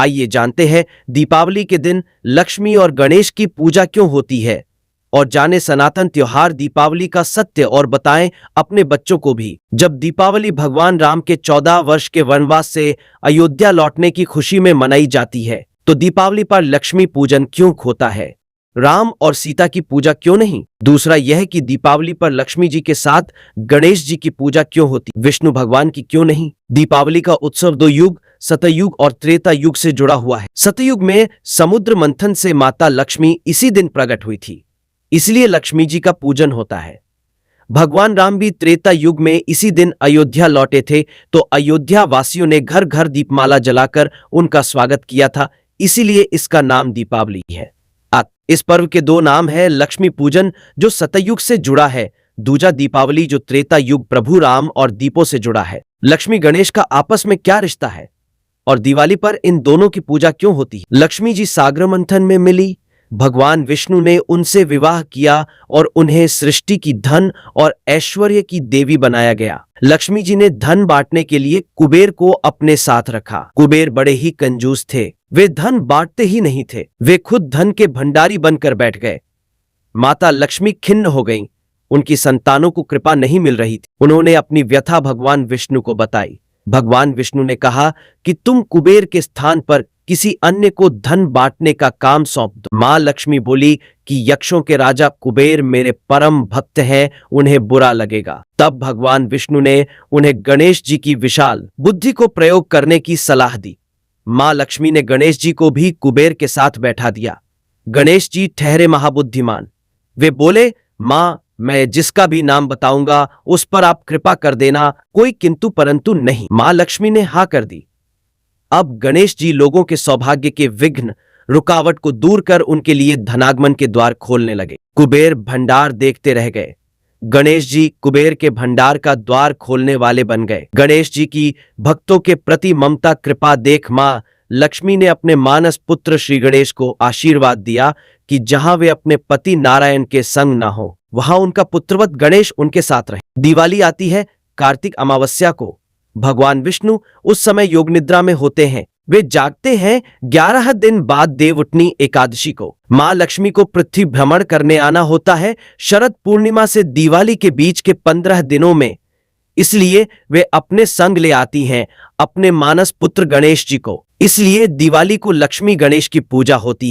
आइए जानते हैं दीपावली के दिन लक्ष्मी और गणेश की पूजा क्यों होती है और जाने सनातन त्योहार दीपावली का सत्य और बताएं अपने बच्चों को भी। जब दीपावली भगवान राम के 14 वर्ष के वनवास से अयोध्या लौटने की खुशी में मनाई जाती है, तो दीपावली पर लक्ष्मी पूजन क्यों होता है, राम और सीता की पूजा क्यों नहीं? दूसरा यह कि दीपावली पर लक्ष्मी जी के साथ गणेश जी की पूजा क्यों होती, विष्णु भगवान की क्यों नहीं? दीपावली का उत्सव दो युग सतयुग और त्रेता युग से जुड़ा हुआ है। सतयुग में समुद्र मंथन से माता लक्ष्मी इसी दिन प्रकट हुई थी, इसलिए लक्ष्मी जी का पूजन होता है। भगवान राम भी त्रेता युग में इसी दिन अयोध्या लौटे थे, तो अयोध्या वासियों ने घर घर दीपमाला जलाकर उनका स्वागत किया था, इसीलिए इसका नाम दीपावली है। इस पर्व के दो नाम है, लक्ष्मी पूजन जो सतयुग से जुड़ा है, दूजा दीपावली जो त्रेता युग प्रभु राम और दीपों से जुड़ा है। लक्ष्मी गणेश का आपस में क्या रिश्ता है और दिवाली पर इन दोनों की पूजा क्यों होती है? लक्ष्मी जी सागर मंथन में मिली, भगवान विष्णु ने उनसे विवाह किया और उन्हें सृष्टि की धन और ऐश्वर्य की देवी बनाया गया। लक्ष्मी जी ने धन बांटने के लिए कुबेर को अपने साथ रखा। कुबेर बड़े ही कंजूस थे, वे धन बांटते ही नहीं थे, वे खुद धन के भंडारी बनकर बैठ गए। माता लक्ष्मी खिन्न हो गईं, उनकी संतानों को कृपा नहीं मिल रही थी। उन्होंने अपनी व्यथा भगवान विष्णु को बताई। भगवान विष्णु ने कहा कि तुम कुबेर के स्थान पर किसी अन्य को धन बांटने का काम सौंप दो। मां लक्ष्मी बोली कि यक्षों के राजा कुबेर मेरे परम भक्त हैं, उन्हें बुरा लगेगा। तब भगवान विष्णु ने उन्हें गणेश जी की विशाल बुद्धि को प्रयोग करने की सलाह दी। मां लक्ष्मी ने गणेश जी को भी कुबेर के साथ बैठा दिया। गणेश जी ठहरे महाबुद्धिमान। वे बोले, मां मैं जिसका भी नाम बताऊंगा उस पर आप कृपा कर देना, कोई किंतु परंतु नहीं। मां लक्ष्मी ने हाँ कर दी। अब गणेश जी लोगों के सौभाग्य के विघ्न रुकावट को दूर कर उनके लिए धनागमन के द्वार खोलने लगे। कुबेर भंडार देखते रह गए, गणेश जी कुबेर के भंडार का द्वार खोलने वाले बन गए। गणेश जी की भक्तों के प्रति ममता कृपा देख मां लक्ष्मी ने अपने मानस पुत्र श्री गणेश को आशीर्वाद दिया कि जहां वे अपने पति नारायण के संग ना हो, वहां उनका पुत्रवत गणेश उनके साथ रहे। दिवाली आती है कार्तिक अमावस्या को। भगवान विष्णु उस समय योग निद्रा में होते हैं। वे जागते हैं 11 दिन बाद देवउठनी एकादशी को। मां लक्ष्मी को पृथ्वी भ्रमण करने आना होता है शरद पूर्णिमा से दिवाली के बीच के 15 दिनों में, इसलिए वे अपने संग ले आती हैं अपने मानस पुत्र गणेश जी को। इसलिए दिवाली को लक्ष्मी गणेश की पूजा होती है।